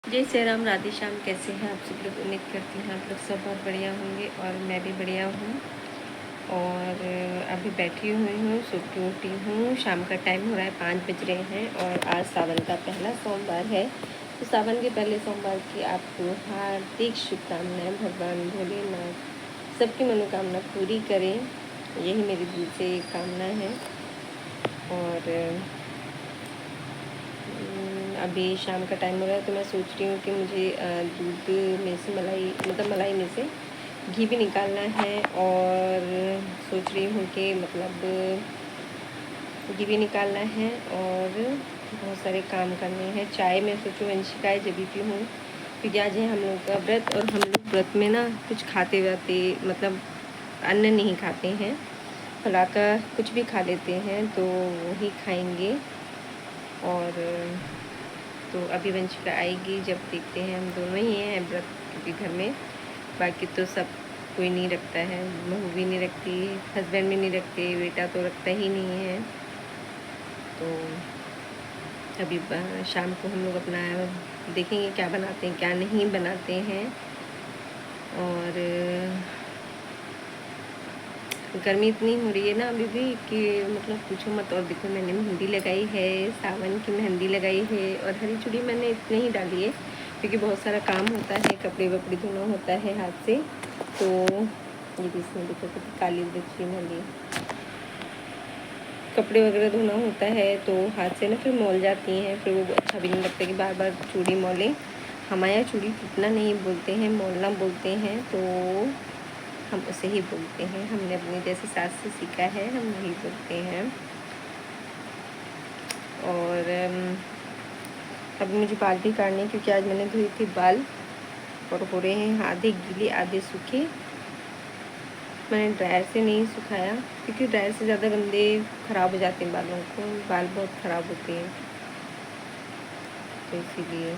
जय श्री राम, राधे श्याम। कैसे हैं आप सब लोग? उम्मीद करती हैं आप लोग सब बहुत बढ़िया होंगे और मैं भी बढ़िया हूँ। और अभी बैठी हुई हूँ, सो के उठी हूँ। शाम का टाइम हो रहा है, 5 बज रहे हैं और आज सावन का पहला सोमवार है। तो सावन के पहले सोमवार की आपको हार्दिक शुभकामनाएँ। भगवान भोलेनाथ सबकी मनोकामना पूरी करें, यही मेरी दिल से कामना है। और अभी शाम का टाइम हो रहा है तो मैं सोच रही हूँ कि मुझे दूध में से मलाई में से घी भी निकालना है। और सोच रही हूँ कि घी भी निकालना है और बहुत सारे काम करने हैं। चाय में सोचूँ वंशिकाएँ जब भी पीऊँ, क्योंकि आज है हम लोग का व्रत। और हम लोग व्रत में ना कुछ खाते वाते अन्न नहीं खाते हैं, फला का कुछ भी खा लेते हैं, तो वही खाएंगे। और तो अभी वंशिका आएगी जब देखते हैं। हम दोनों ही हैं व्रत क्योंकि घर में, बाकी तो सब कोई नहीं रखता है। बहू भी नहीं रखती, हस्बैंड भी नहीं रखते, बेटा तो रखता ही नहीं है। तो अभी शाम को हम लोग अपना देखेंगे क्या बनाते हैं क्या नहीं बनाते हैं। और गर्मी इतनी हो रही है ना अभी भी कि पूछो मत। और देखो मैंने मेहंदी लगाई है, सावन की मेहंदी लगाई है। और हरी चूड़ी मैंने इतने ही डाली है क्योंकि बहुत सारा काम होता है, कपड़े वपड़े धोना होता है हाथ से। तो ये भी इसमें देखो कितनी काली बची मेहंदी, कपड़े वगैरह धोना होता है तो हाथ से ना फिर मौल जाती हैं। फिर वो अच्छा भी नहीं लगता कि बार बार चूड़ी मौलें। हमारे यहाँ चूड़ी टूटना नहीं बोलते हैं, मौलना बोलते हैं। तो हम उसे ही बोलते हैं, हमने अपनी जैसे सास से सीखा है, हम वही बोलते हैं। और अभी मुझे बाल भी काटने, क्योंकि आज मैंने धोई थी बाल और हो रहे हैं आधे गीले आधे सूखे। मैंने ड्रायर से नहीं सुखाया क्योंकि ड्रायर से ज़्यादा गंदे ख़राब हो जाते हैं बालों को, बाल बहुत ख़राब होते हैं, तो इसीलिए।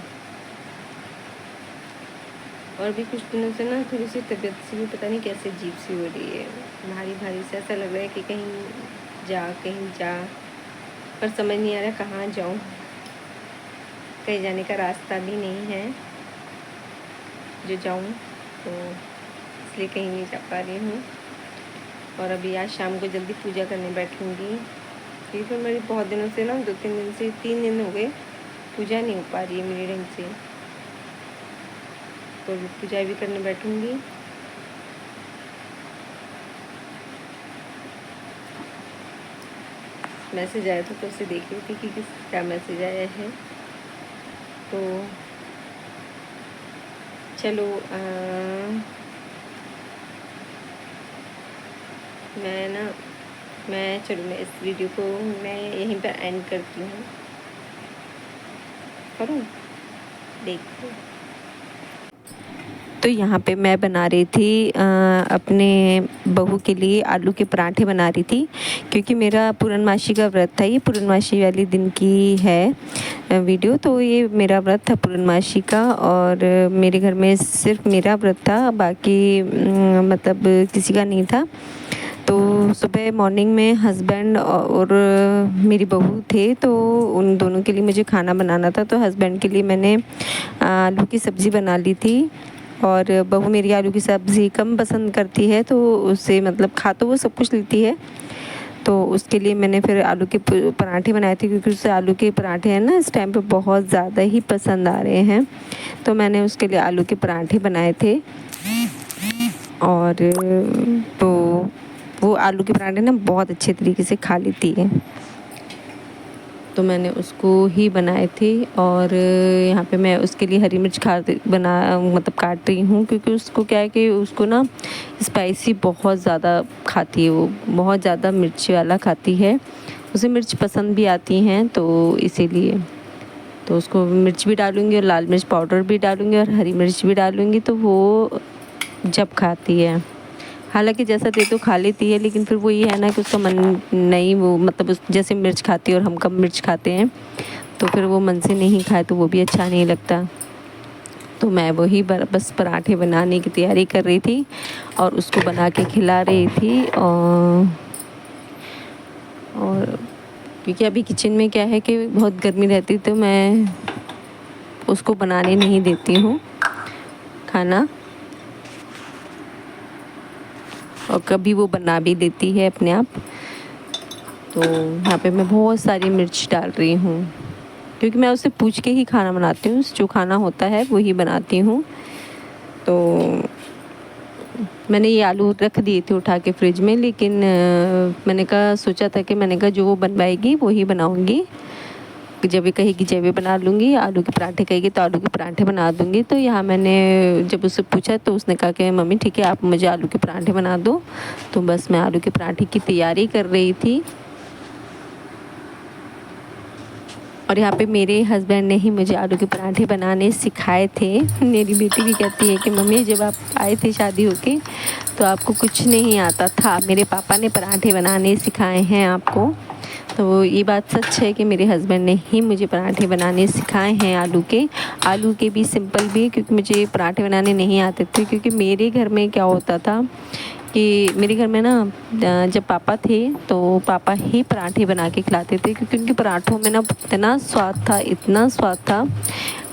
और भी कुछ दिनों से ना थोड़ी सी तबीयत से भी पता नहीं कैसे अजीब सी हो रही है, भारी भारी से। ऐसा लग रहा है कि कहीं जा पर समझ नहीं आ रहा कहाँ जाऊँ। कहीं जाने का रास्ता भी नहीं है जो जाऊँ, तो इसलिए कहीं नहीं जा पा रही हूँ। और अभी आज शाम को जल्दी पूजा करने बैठूँगी, क्योंकि फिर मेरी बहुत दिनों से ना 2-3 दिन से 3 दिन हो गए पूजा नहीं हो पा रही है मेरे ढंग से। तो अभी पूजा भी करने बैठूँगी। मैसेज आया था तो उसे देख रही थी कि क्या मैसेज आया है। तो चलो मैं इस वीडियो को मैं यहीं पर एंड करती हूँ। करूँ देखो। तो यहाँ पे मैं बना रही थी अपने बहू के लिए आलू के पराठे बना रही थी, क्योंकि मेरा पूर्णमासी का व्रत था। ये पूर्णमासी वाले दिन की है वीडियो। तो ये मेरा व्रत था पूर्णमासी का, और मेरे घर में सिर्फ मेरा व्रत था, बाकी किसी का नहीं था। तो सुबह मॉर्निंग में हस्बैंड और मेरी बहू थे, तो उन दोनों के लिए मुझे खाना बनाना था। तो हस्बैंड के लिए मैंने आलू की सब्ज़ी बना ली थी। और बहू मेरी आलू की सब्ज़ी कम पसंद करती है, तो उससे खा तो वो सब कुछ लेती है। तो उसके लिए मैंने फिर आलू के पराठे बनाए थे, क्योंकि उससे आलू के पराठे हैं ना इस टाइम पे बहुत ज़्यादा ही पसंद आ रहे हैं। तो मैंने उसके लिए आलू के पराठे बनाए थे। और तो वो आलू के पराठे ना बहुत अच्छे तरीके से खा लेती है, तो मैंने उसको ही बनाए थे। और यहाँ पे मैं उसके लिए हरी मिर्च काट रही हूँ, क्योंकि उसको क्या है कि उसको ना स्पाइसी बहुत ज़्यादा खाती है, वो बहुत ज़्यादा मिर्च वाला खाती है, उसे मिर्च पसंद भी आती हैं, तो इसीलिए। तो उसको मिर्च भी डालूँगी और लाल मिर्च पाउडर भी डालूँगी और हरी मिर्च भी डालूँगी, तो वो जब खाती है। हालांकि जैसा दे तो खा लेती है, लेकिन फिर वो ये है ना कि उसका मन नहीं, वो जैसे मिर्च खाती है और हम कम मिर्च खाते हैं, तो फिर वो मन से नहीं खाए तो वो भी अच्छा नहीं लगता। तो मैं वही बस पराठे बनाने की तैयारी कर रही थी और उसको बना के खिला रही थी। और क्योंकि अभी किचन में क्या है कि बहुत गर्मी रहती, तो मैं उसको बनाने नहीं देती हूँ खाना, और कभी वो बना भी देती है अपने आप। तो यहाँ पे मैं बहुत सारी मिर्च डाल रही हूँ, क्योंकि मैं उससे पूछ के ही खाना बनाती हूँ, जो खाना होता है वही बनाती हूँ। तो मैंने ये आलू रख दिए थे उठा के फ्रिज में, लेकिन मैंने कहा सोचा था कि मैंने कहा जो वो बनवाएगी वो ही बनाऊँगी। जब भी कहेगी जब भी बना लूँगी, आलू के पराठे कहेगी तो आलू के पराठे बना दूँगी। तो यहाँ मैंने जब उससे पूछा तो उसने कहा कि मम्मी ठीक है, आप मुझे आलू के पराठे बना दो। तो बस मैं आलू के पराठे की तैयारी कर रही थी। और यहाँ पे मेरे हस्बैंड ने ही मुझे आलू के पराठे बनाने सिखाए थे। मेरी बेटी भी कहती है कि मम्मी जब आप आए थे शादी होके तो आपको कुछ नहीं आता था, मेरे पापा ने पराठे बनाने सिखाए हैं आपको। तो ये बात सच है कि मेरे हस्बैंड ने ही मुझे पराठे बनाने सिखाए हैं, आलू के भी सिंपल भी, क्योंकि मुझे पराठे बनाने नहीं आते थे। क्योंकि मेरे घर में क्या होता था कि मेरे घर में ना जब पापा थे तो पापा ही पराठे बना के खिलाते थे, क्योंकि उनके पराठों में ना इतना स्वाद था, इतना स्वाद था।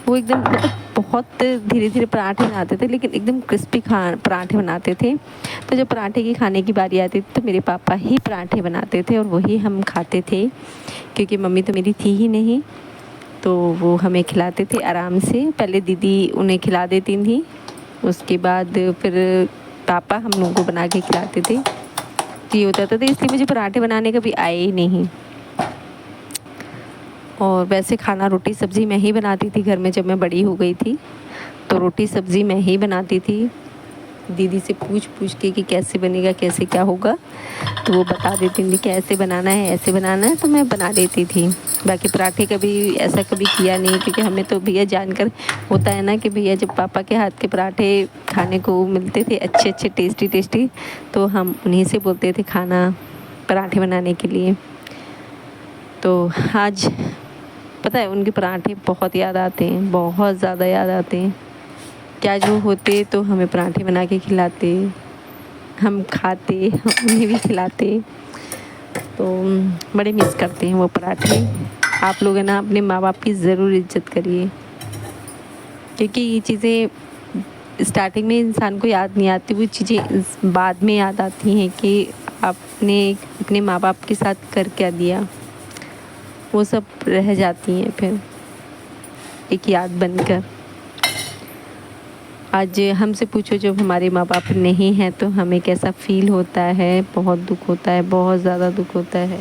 वो एकदम मतलब बहुत धीरे धीरे पराठे बनाते थे, लेकिन एकदम क्रिस्पी पराठे बनाते थे। तो जब पराठे की खाने की बारी आती थी तो मेरे पापा ही पराठे बनाते थे और वही हम खाते थे, क्योंकि मम्मी तो मेरी थी ही नहीं। तो वो हमें खिलाते थे आराम से, पहले दीदी उन्हें खिला देती थी, उसके बाद फिर पापा हम लोगों को बना के खिलाते थे। ये होता था, तो इसलिए मुझे पराठे बनाने कभी आए ही नहीं। और वैसे खाना रोटी सब्ज़ी मैं ही बनाती थी घर में। जब मैं बड़ी हो गई थी तो रोटी सब्ज़ी मैं ही बनाती थी, दीदी से पूछ पूछ के कि कैसे बनेगा, कैसे क्या होगा, तो वो बता देती थी कि ऐसे बनाना है, ऐसे बनाना है, तो मैं बना देती थी। बाकी पराठे कभी ऐसा कभी किया नहीं, क्योंकि हमें तो भैया जानकर होता है ना कि भैया जब पापा के हाथ के पराठे खाने को मिलते थे अच्छे अच्छे टेस्टी टेस्टी, तो हम उन्हीं से बोलते थे खाना पराठे बनाने के लिए। तो आज पता है उनके पराठे बहुत याद आते हैं, बहुत ज़्यादा याद आते हैं। क्या जो होते तो हमें पराठे बना के खिलाते, हम खाते, हम उन्हें भी खिलाते। तो बड़े मिस करते हैं वो पराठे। आप लोग है ना अपने माँ बाप की ज़रूर इज्जत करिए, क्योंकि ये चीज़ें स्टार्टिंग में इंसान को याद नहीं आती, वो चीज़ें बाद में याद आती हैं कि आपने अपने माँ बाप के साथ कर क्या दिया। वो सब रह जाती हैं फिर एक याद बनकर। आज हमसे पूछो जब हमारे माँ बाप नहीं हैं तो हमें कैसा फील होता है, बहुत दुख होता है, बहुत ज़्यादा दुख होता है।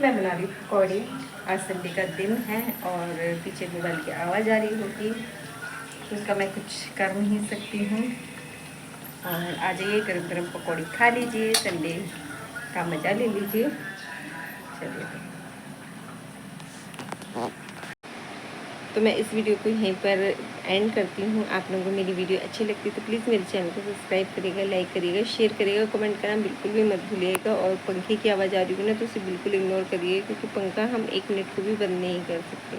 मैं बना रही हूँ पकौड़ी। आज संडे का दिन है और पीछे मोबाइल की आवाज़ आ रही होगी, उसका मैं कुछ कर नहीं सकती हूँ। और आ जाइए, गरम गरम पकौड़ी खा लीजिए, संडे का मज़ा ले लीजिए। चलिए, तो मैं इस वीडियो को यहीं पर एंड करती हूँ। आप लोगों को मेरी वीडियो अच्छी लगती है तो प्लीज़ मेरे चैनल को सब्सक्राइब करिएगा, लाइक करिएगा, शेयर करिएगा, कमेंट करना बिल्कुल भी मत भूलिएगा। और पंखे की आवाज़ आ रही है ना तो उसे बिल्कुल इग्नोर करिए, क्योंकि पंखा हम 1 मिनट को भी बंद नहीं कर सकते।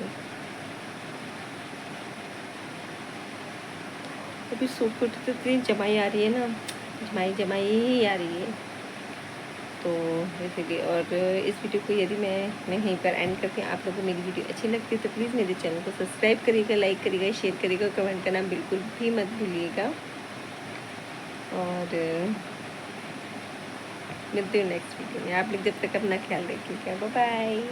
अभी सूट उठ तो इतनी जमाई आ रही है ना, जमाई ही आ रही है। तो इसलिए, और इस वीडियो को यदि मैं यहीं पर एंड करती हूँ। आप लोगों को मेरी वीडियो अच्छी लगती है तो प्लीज़ मेरे चैनल को सब्सक्राइब करिएगा, लाइक करिएगा, शेयर करिएगा, कमेंट करना बिल्कुल भी मत भूलिएगा। और मिलते हैं नेक्स्ट वीडियो में। आप लोग जब तक अपना ख्याल रखिएगा, बाय बाय।